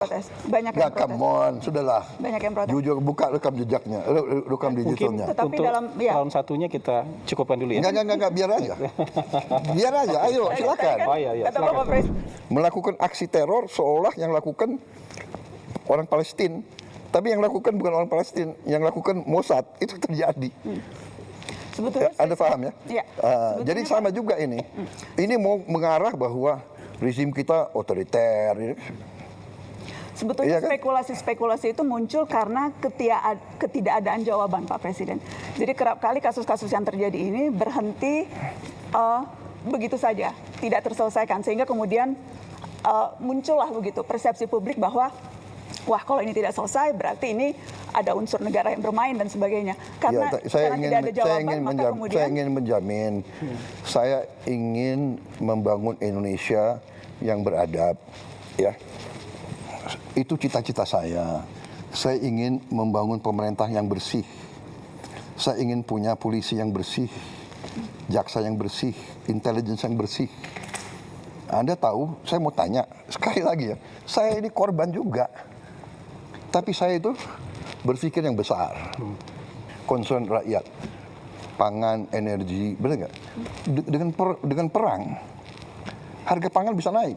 protes. Banyak yang protes. Come on, sudahlah. Banyak yang protes. Jujur buka rekam jejaknya, rekam digitalnya. Tetapi untuk dalam tahun satunya kita cukupkan dulu ya. Enggak, biar aja. Biar aja, ayo silakan. Oh iya, Kata silakan. Bapak Presiden. Melakukan aksi teror seolah yang lakukan orang Palestina. Tapi yang lakukan bukan orang Palestina, yang lakukan Mossad. Itu terjadi. Sebetulnya Anda paham ya? Iya. Jadi sama juga ini. Ini mau mengarah bahwa rezim kita otoriter. Sebetulnya Iya kan? spekulasi-spekulasi itu muncul karena ketidakadaan jawaban Pak Presiden. Jadi kerap kali kasus-kasus yang terjadi ini berhenti begitu saja, tidak terselesaikan. Sehingga kemudian muncullah begitu persepsi publik bahwa wah kalau ini tidak selesai berarti ini ada unsur negara yang bermain dan sebagainya. Karena, saya ingin menjamin, saya ingin membangun Indonesia yang beradab, ya. Itu cita-cita saya. Saya ingin membangun pemerintah yang bersih. Saya ingin punya polisi yang bersih, jaksa yang bersih, intelligence yang bersih. Anda tahu, saya mau tanya sekali lagi ya, saya ini korban juga. Tapi saya itu berpikir yang besar. Concern rakyat, pangan, energi, benar nggak? Dengan perang, harga pangan bisa naik.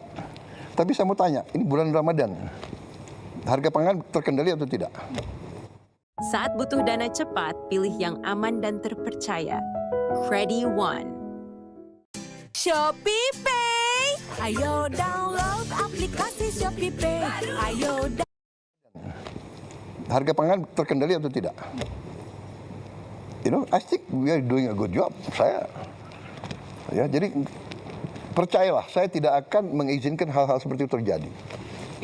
Tapi saya mau tanya, ini bulan Ramadan, harga pangan terkendali atau tidak? Saat butuh dana cepat, pilih yang aman dan terpercaya. Credit One. Shopee Pay. Ayo download aplikasi Shopee Pay. Ayo Harga pangan terkendali atau tidak? You know, I think we are doing a good job. Ya, jadi percayalah, saya tidak akan mengizinkan hal-hal seperti itu terjadi.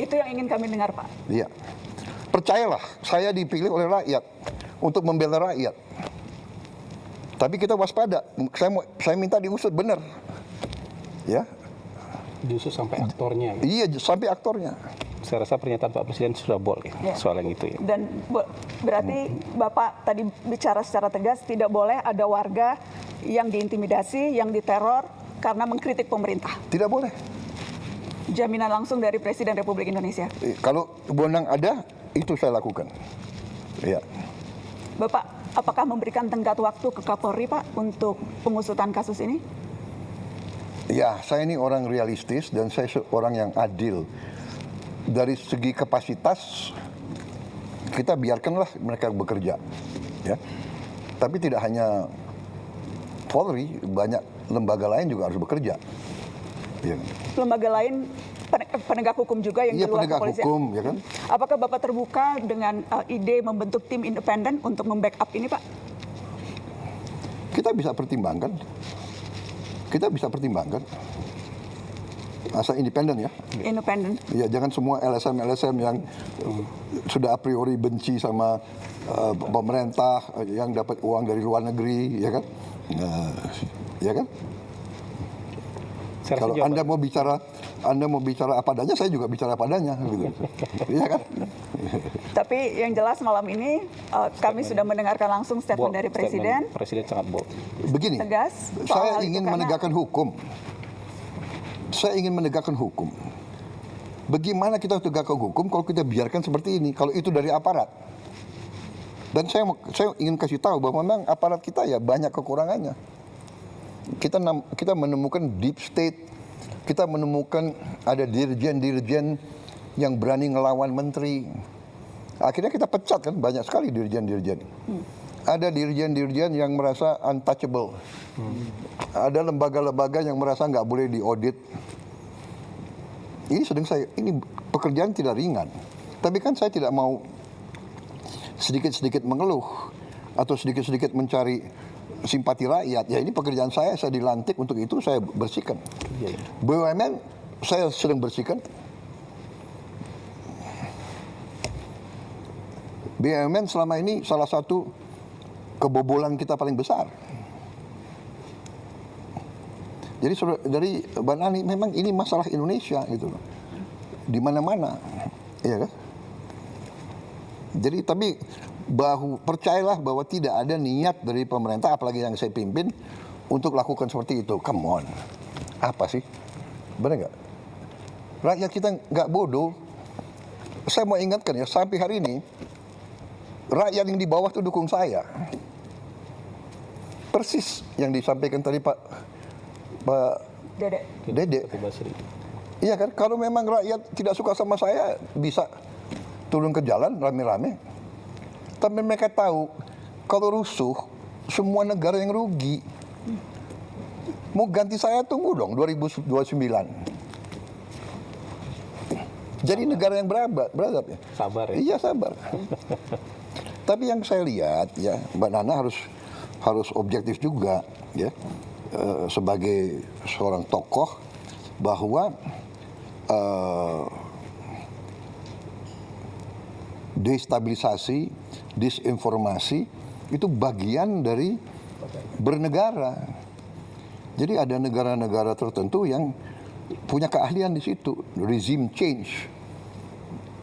itu yang ingin kami dengar Pak. Iya. Percayalah, saya dipilih oleh rakyat untuk membela rakyat. Tapi kita waspada. Saya minta diusut benar. Ya. Diusut sampai aktornya. Gitu. Iya, sampai aktornya. Saya rasa pernyataan Pak Presiden sudah boleh soal yang itu ya. Dan berarti Bapak tadi bicara secara tegas tidak boleh ada warga yang diintimidasi, yang diteror karena mengkritik pemerintah. Tidak boleh. Jaminan langsung dari Presiden Republik Indonesia. Kalau wewenang ada, itu saya lakukan. Ya. Bapak, apakah memberikan tenggat waktu ke Kapolri Pak untuk pengusutan kasus ini? Ya, saya ini orang realistis dan saya orang yang adil. Dari segi kapasitas, kita biarkanlah mereka bekerja. Ya. Tapi tidak hanya Polri, banyak lembaga lain juga harus bekerja. Ya. Lembaga lain penegak hukum juga yang di luar penegak kepolisian. hukum, ya kan? Apakah Bapak terbuka dengan ide membentuk tim independen untuk membackup ini, Pak? Kita bisa pertimbangkan. Asal independen ya. Independen. Ya, jangan semua LSM yang sudah a priori benci sama pemerintah yang dapat uang dari luar negeri, ya kan? Ya kan? Kalau Anda mau bicara apa adanya, saya juga bicara apa adanya, gitu. Iya kan? Tapi yang jelas malam ini kami sudah mendengarkan langsung statement dari Presiden. Presiden sangat bold. Begini, Tegas. saya ingin menegakkan hukum. Saya ingin menegakkan hukum. Bagaimana kita tegakkan hukum kalau kita biarkan seperti ini? Kalau itu dari aparat. Dan saya ingin kasih tahu bahwa memang aparat kita ya banyak kekurangannya. Kita menemukan deep state, kita menemukan ada dirjen-dirjen yang berani ngelawan menteri. Akhirnya kita pecat kan, banyak sekali dirjen-dirjen. Ada dirjen-dirjen yang merasa untouchable. Ada lembaga-lembaga yang merasa nggak boleh diaudit. Ini pekerjaan tidak ringan. Tapi kan saya tidak mau sedikit-sedikit mengeluh atau sedikit-sedikit mencari simpati rakyat. Ya ini pekerjaan saya dilantik untuk itu, saya bersihkan. BUMN saya sedang bersihkan. BUMN selama ini salah satu kebobolan kita paling besar. Jadi dari Bang Ani, memang ini masalah Indonesia gitu loh. Di mana-mana, ya kan? Jadi tapi percayalah bahwa tidak ada niat dari pemerintah, apalagi yang saya pimpin, untuk lakukan seperti itu. Come on, apa sih? Benar nggak? Rakyat kita nggak bodoh. saya mau ingatkan ya, sampai hari ini rakyat yang di bawah itu dukung saya. Persis yang disampaikan tadi Pak Dede. Iya kan, kalau memang rakyat tidak suka sama saya, bisa turun ke jalan rame-rame. Tapi mereka tahu, kalau rusuh, semua negara yang rugi. Mau ganti saya, tunggu dong 2029. Jadi negara yang beradab ya. Sabar ya. Iya, sabar. Tapi yang saya lihat ya, Mbak Nana harus objektif juga ya, sebagai seorang tokoh, bahwa destabilisasi, disinformasi itu bagian dari bernegara. Jadi ada negara-negara tertentu yang punya keahlian di situ, regime change,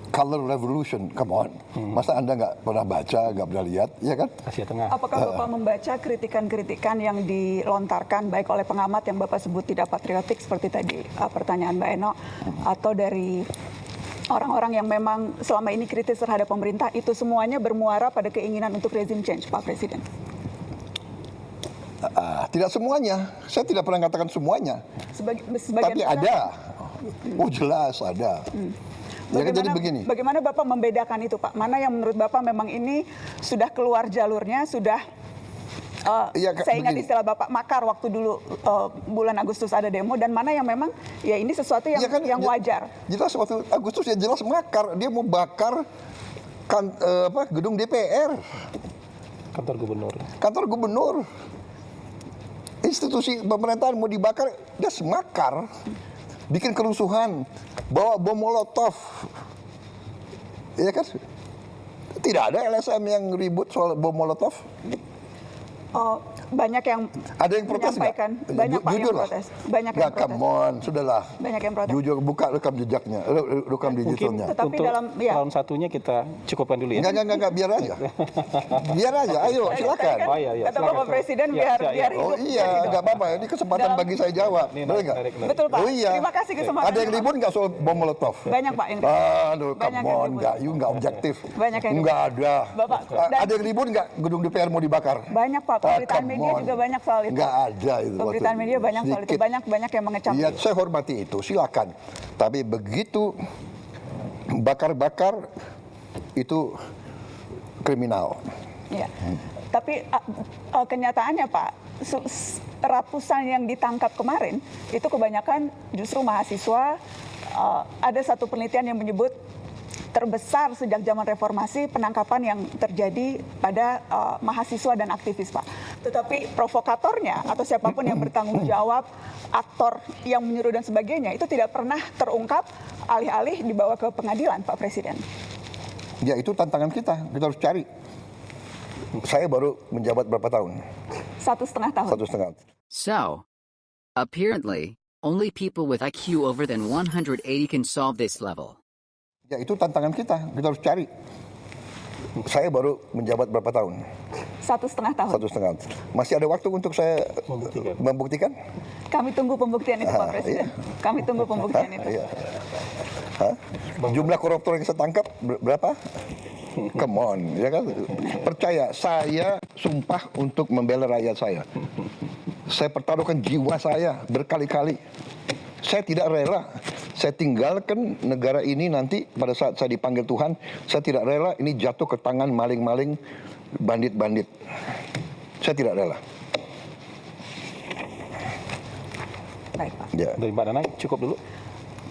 color revolution, come on. Masa Anda nggak pernah baca, nggak pernah lihat, ya kan? Asia Tengah. Apakah Bapak membaca kritikan-kritikan yang dilontarkan baik oleh pengamat yang Bapak sebut tidak patriotik seperti tadi pertanyaan Mbak Eno, atau dari orang-orang yang memang selama ini kritis terhadap pemerintah, itu semuanya bermuara pada keinginan untuk regime change, Pak Presiden? Tidak semuanya, saya tidak pernah katakan semuanya. Sebagian Tapi ada, oh jelas ada. Ya kan, jadi begini. Bagaimana Bapak membedakan itu, Pak? Mana yang menurut Bapak memang ini sudah keluar jalurnya, sudah Ya, saya ingat begini. istilah Bapak makar waktu dulu bulan Agustus ada demo, dan mana yang memang ya ini sesuatu yang, Ya kan, yang wajar. Jelas waktu Agustus ya jelas makar, dia mau bakar gedung DPR, Kantor gubernur. kantor gubernur, institusi pemerintahan mau dibakar, dia semakar, bikin kerusuhan, bawa bom molotov, ya kan? Tidak ada LSM yang ribut soal bom molotov. Banyak yang Ada yang protes nggak? menyampaikan, banyak Pak yang Jujur lah. protes, banyak yang Nggak, protes. come on, sudahlah. Banyak yang protes. Jujur, buka rekam jejaknya, rekam Mungkin digitalnya. Tetapi untuk dalam- ya. round satunya kita cukupkan dulu ya. Enggak, biar aja. Biar aja, ayo silakan. Oh, iya, Kata silakan. Bapak Presiden Ya, biar ya, biar ya. Oh hidup. iya, nggak apa-apa. Ini kesempatan Dalam- bagi saya jawab. Ini Boleh nggak? menarik. Betul Pak. Oh iya. Terima kasih kesempatan. Ada yang ribut nggak soal bom molotov? Banyak Pak yang ribut. Aduh, Banyak come yang on, ribut. nggak objektif. Banyak yang ribut. Nggak ada. Bapak, dan- Ada yang ribut nggak gedung DPR mau dibakar? Banyak Pak, pemberitaan come media on. juga banyak soal itu. Nggak ada itu. Pemberitaan waktu media banyak soal itu, sedikit. banyak yang mengecam. Iya, saya hormati itu, silakan. Tapi begitu bakar-bakar itu kriminal. Iya. Tapi kenyataannya Pak, ratusan yang ditangkap kemarin itu kebanyakan justru mahasiswa. Ada satu penelitian yang menyebut terbesar sejak zaman reformasi penangkapan yang terjadi pada mahasiswa dan aktivis, Pak. Tetapi provokatornya atau siapapun yang bertanggung jawab, aktor yang menyuruh dan sebagainya, itu tidak pernah terungkap, alih-alih dibawa ke pengadilan, Pak Presiden. Ya itu tantangan kita harus cari. Saya baru menjabat berapa tahun? 1,5 tahun. 1,5. So, apparently, only people with IQ over than 180 can solve this level. Ya itu tantangan kita harus cari. Saya baru menjabat berapa tahun? 1,5 tahun. 1,5. Masih ada waktu untuk saya membuktikan? Kami tunggu pembuktian itu, Pak Presiden. Kami tunggu pembuktian itu. Iya. Hah? Jumlah koruptor yang saya tangkap berapa? Come on, ya kan? Percaya, saya sumpah untuk membela rakyat saya. Saya pertaruhkan jiwa saya berkali-kali. Saya tidak rela. Saya tinggalkan negara ini nanti pada saat saya dipanggil Tuhan. Saya tidak rela ini jatuh ke tangan maling-maling, bandit-bandit. Saya tidak rela. Baik, Pak. Ya. Dari Mbak Nana cukup dulu.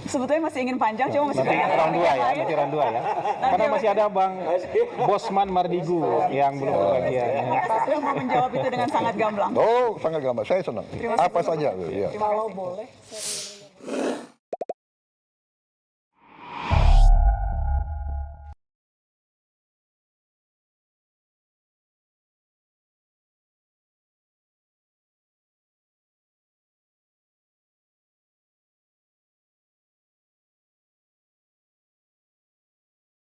Sebetulnya masih ingin panjang, cuma masih Nanti banyak round 2 ya, lain. nanti round 2 ya. Karena masih ada Bang Bosman Mardigu yang belum kebagian. Terima kasih sudah mau menjawab itu dengan sangat gamblang. Oh, sangat gampang. Saya senang. Apa saja. Ya. Kalau boleh.